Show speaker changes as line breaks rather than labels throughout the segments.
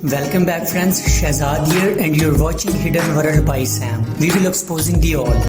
Welcome back friends, Shahzad here and you're watching Hidden World by Sam. We will exposing the all.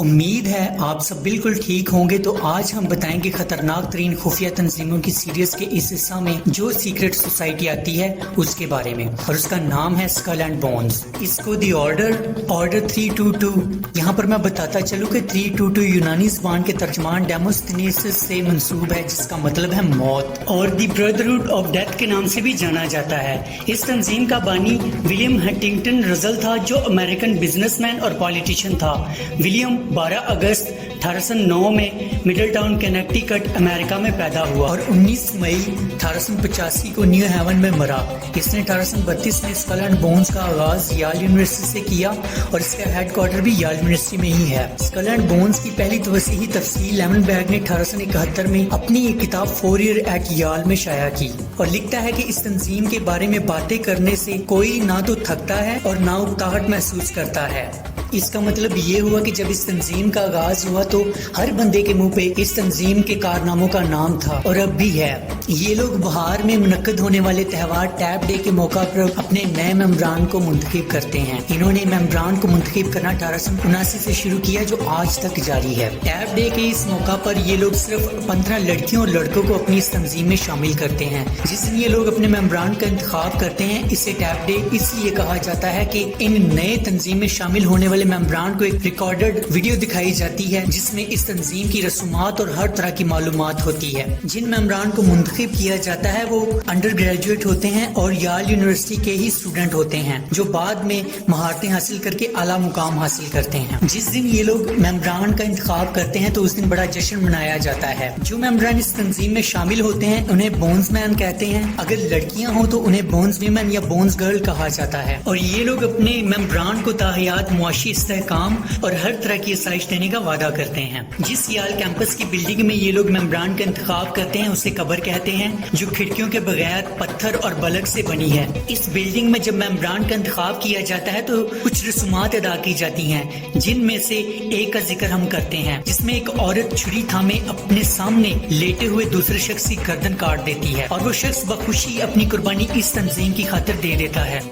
उम्मीद है आप सब बिल्कुल ठीक होंगे। तो आज हम बताएंगे खतरनाक तरीन खुफिया तंजीमों की सीरीज के इस हिस्सा में जो सीक्रेट सोसाइटी आती है उसके बारे में, और उसका नाम है स्कल एंड बोन्स। इसको दी ऑर्डर 322। यहाँ पर मैं बताता चलूँ कि 322 यूनानी ज़बान के तर्जमान डेमोस्थेनेसिस से मंसूब है, जिसका मतलब है मौत, और दी ब्रदरहुड ऑफ डेथ के नाम से भी जाना जाता है। इस तंजीम का बानी विलियम हंटिंगटन रजल था, जो अमेरिकन बिजनेसमैन और पॉलिटिशियन था। विलियम 12 अगस्त 1809 में मिडल टाउन कनेक्टिकट अमेरिका में पैदा हुआ और 19 मई 1885 को न्यू हेवन में मरा। इसने 1832 में स्कल एंड बोन्स का आगाज याल यूनिवर्सिटी से किया और इसका हेडक्वार्टर भी याल यूनिवर्सिटी में ही है। स्कल एंड बोन्स की पहली तवसीही तफसील लेमन बैग ने 1871 में अपनी एक किताब 4 ईयर एट याल में शाया की, और लिखता है कि इस तंजीम के बारे में बातें करने से कोई ना तो थकता है और ना उकताहट महसूस करता है। इसका मतलब ये हुआ कि जब इस तंजीम का आगाज हुआ तो हर बंदे के मुंह पे इस तंजीम के कारनामों का नाम था, और अब भी है। ये लोग बहार में मुनक्कद होने वाले त्यौहार टैब डे के मौका पर अपने नए मेम्बरान को मुंतखब करते हैं। इन्होंने मेम्बरान को मुंतखब करना 1879 से शुरू किया, जो आज तक जारी है। टैब डे के इस मौका पर ये लोग सिर्फ 15 लड़कियों और लड़कों को अपनी इस तंजीम में शामिल करते हैं। जिस दिन ये लोग अपने मेम्बरान का इंतखाब करते हैं, इसे टैब डे इसलिए कहा जाता है कि इन नए तंजीम में शामिल होने वाले मेम्बरान को एक रिकॉर्डेड वीडियो दिखाई जाती है, जिसमें इस तंजीम की रसूमात और हर तरह की मालूमात होती है। जिन मेम्बरान को मुंतखब किया जाता है वो अंडर ग्रेजुएट होते हैं और याल यूनिवर्सिटी के ही स्टूडेंट होते हैं, जो बाद में महारतें हासिल करके आला मुकाम हासिल करते हैं। जिस दिन ये लोग मेम्बरान का इंतखाब करते हैं तो उस दिन बड़ा जश्न मनाया जाता है। जो मेम्बरान इस तंजीम में शामिल होते हैं उन्हें बोन्समैन कहते हैं। अगर लड़कियां हो तो उन्हें बोन्स वीमेन या बोन्स गर्ल कहा जाता है। और ये लोग अपने मेम्बरान को ताहियात, मुआशी इस्तेहकाम और हर तरह की आसाइश देने का वादा करते हैं। जिस याल कैंपस की बिल्डिंग में ये लोग मेम्बरान का इंतखाब करते हैं उसे कब्र कहते हैं, जो खिड़कियों के बगैर पत्थर और बलक से बनी है। इस बिल्डिंग में जब मेम्बरान का इंतखाब किया जाता है तो कुछ रसूमात अदा की जाती हैं, जिनमें से एक का जिक्र हम करते हैं, जिसमें एक औरत छुरी थामे अपने सामने लेटे हुए दूसरे शख्स की गर्दन काट देती है, और वो शख्स बखुशी अपनी कुर्बानी इस तंजीम की खातिर दे देता है।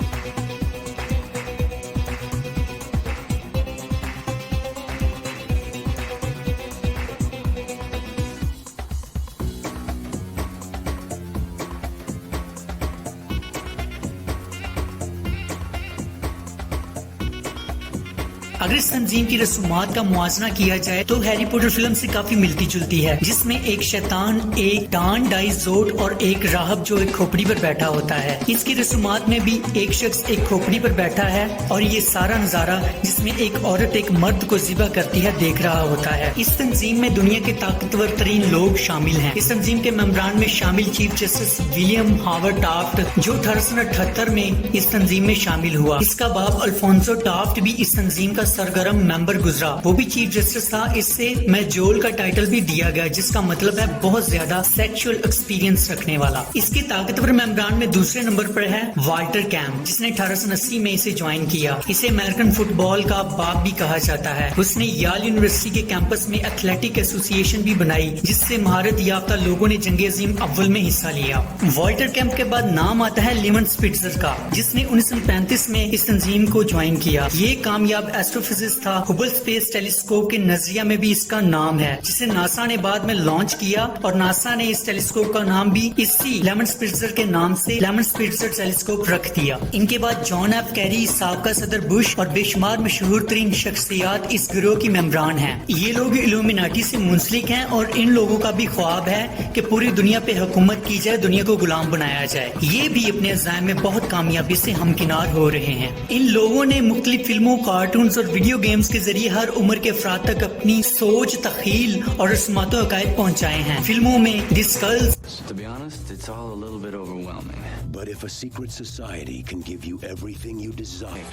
अगर इस तंजीम की रसूमात का मुआजना किया जाए तो हैरी पॉटर फिल्म से काफी मिलती जुलती है, जिसमें एक शैतान, एक डान डाइजोट और एक राहब जो एक खोपड़ी पर बैठा होता है। इसकी रसूमात में भी एक शख्स एक खोपड़ी पर बैठा है, और ये सारा नजारा जिसमें एक औरत एक मर्द को ज़िबा करती है देख रहा होता है। इस तंजीम में दुनिया के ताकतवर तरीन लोग शामिल हैं। इस तंजीम के मेम्बरान में शामिल chief justice William Howard Taft, जो 1878 में इस तंजीम में शामिल हुआ। इसका बाप अल्फोंसो टाफ्ट भी इस तंजीम का सरगर्म मेंबर गुजरा, वो भी चीफ जस्टिस था। इससे मेजोल का टाइटल भी दिया गया, जिसका मतलब है बहुत ज्यादा सेक्सुअल एक्सपीरियंस रखने वाला। इसके ताकतवर मेंबरान में दूसरे नंबर पर है वाल्टर कैम्प, जिसने 1880 में इसे ज्वाइन किया। इसे अमेरिकन फुटबॉल का बाप भी कहा जाता है। उसने याल यूनिवर्सिटी के कैंपस में एथलेटिक एसोसिएशन भी बनाई, जिससे महारत याफ्ता लोगों ने जंग अजीम अव्वल में हिस्सा लिया। वाल्टर कैम्प के बाद नाम आता है लिमन स्पिट्जर का, जिसने 1935 में इस तंजीम को ज्वाइन किया। ये कामयाब एस्ट्रोफिजिस्ट था। हुबल स्पेस टेलीस्कोप के नजरिया में भी इसका नाम है, जिसे नासा ने बाद में लॉन्च किया, और नासा ने इस टेलीस्कोप का नाम भी इसी लेमन स्पिट्जर के नाम से लेमन स्पिट्जर टेलीस्कोप रख दिया। इनके बाद जॉन एफ कैरी, साबका सदर बुश और बेशुमार मशहूर तरीन शख्सियात इस गिरोह की मेम्बरान हैं। ये लोग इल्यूमिनाटी से मुंसलिक हैं, और इन लोगों का भी ख्वाब है कि पूरी दुनिया पे हुकूमत की जाए, दुनिया को गुलाम बनाया जाए। ये भी अपने अज़ाइम में बहुत कामयाबी से हमकिनार हो रहे हैं। इन लोगों ने मुख्तलिफ फिल्मों, कार्टून्स और वीडियो गेम्स के जरिए हर उम्र के अफराद तक अपनी सोच, तख़ील और रस्मात अकायद पहुँचाए हैं। फिल्मों में the Skulls,
To be honest, it's all a little bit overwhelming.
But if a secret society can give you everything you desire...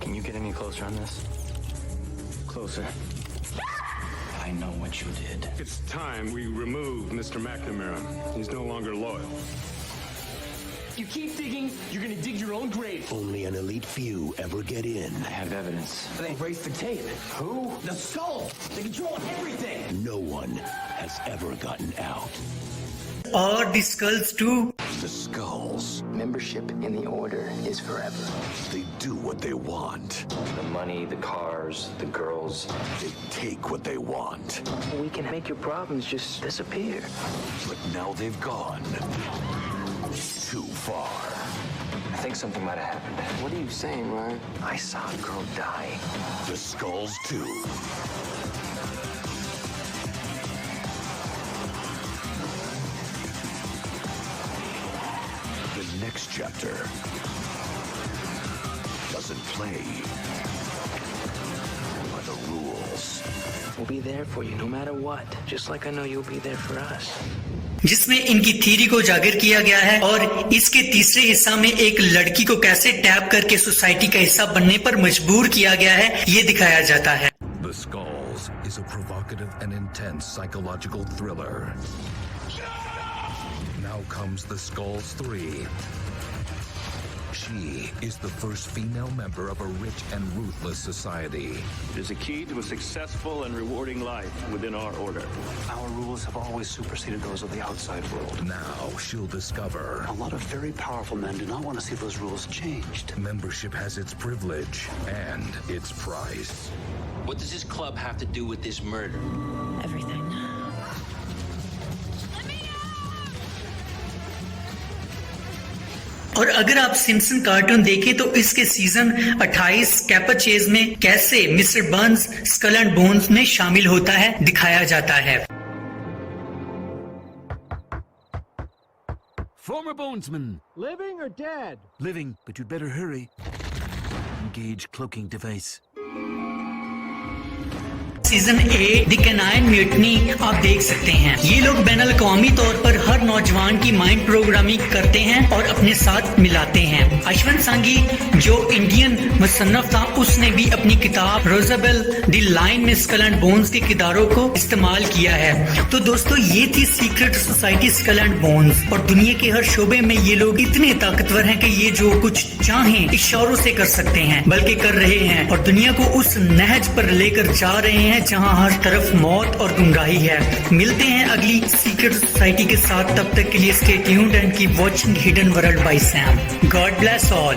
Can you get any closer on this? Closer. I know what you did.
It's time we remove Mr. McNamara. He's no longer loyal.
You keep digging, you're gonna dig your own grave.
Only an elite few ever get in.
I have evidence.
They raised the tape. Who? The skull. They control everything.
No one has ever gotten out.
or the skulls too?
The skulls,
Membership in the Order is forever.
they do what they want.
The money, the cars, the girls.
They take what they want.
We can make your problems just disappear.
But now they've gone too far.
I think something might have happened. What are you saying, Ryan? I saw a girl die.
The skulls too. The next chapter doesn't play by the rules.
We'll be there for you no matter what. Just like I know you'll be there for us.
जिसमें इनकी theory को उजागर किया गया है और इसके तीसरे हिस्सा में एक लड़की को कैसे टैप करके सोसाइटी का हिस्सा बनने पर मजबूर किया गया है ये दिखाया जाता है।
The Skulls is a provocative and intense psychological thriller. Now comes The Skulls 3. She is the first female member of a rich and ruthless society.
It is a key to a successful and rewarding life within our order.
Our rules have always superseded those of the outside world.
Now she'll discover
A lot of very powerful men do not want to see those rules changed.
membership has its privilege and its price.
What does this club have to do with this murder?
Everything.
और अगर आप Simpson cartoon देखें तो इसके season 28 कैपरचेज में कैसे mister Burns Skull and Bones में शामिल होता है दिखाया जाता है।
Former bonesman.
Living or dead?
Living, but you'd better hurry. Engage cloaking device.
Season 8 the canine mutiny आप देख सकते हैं। ये लोग बैनुल अक़वामी तौर पर हर नौजवान की माइंड प्रोग्रामिंग करते हैं और अपने साथ मिलाते हैं। अश्वंत सांगी जो इंडियन मुसन्नफ था उसने भी अपनी किताब रोज़ेबेल द लाइन में स्कल एंड बोन्स के किरदारों को इस्तेमाल किया है। तो दोस्तों ये थी secret society Skull and Bones और दुनिया के हर शोबे में ये लोग इतने ताकतवर हैं कि ये जो कुछ चाहें इशारों से कर सकते हैं बल्कि कर रहे हैं और दुनिया को उस नहज पर लेकर जा रहे हैं जहां हर तरफ मौत और गुमराही है। मिलते हैं अगली सीक्रेट सोसाइटी के साथ, तब तक के लिए stay tuned and keep watching hidden world by Sam. God bless all.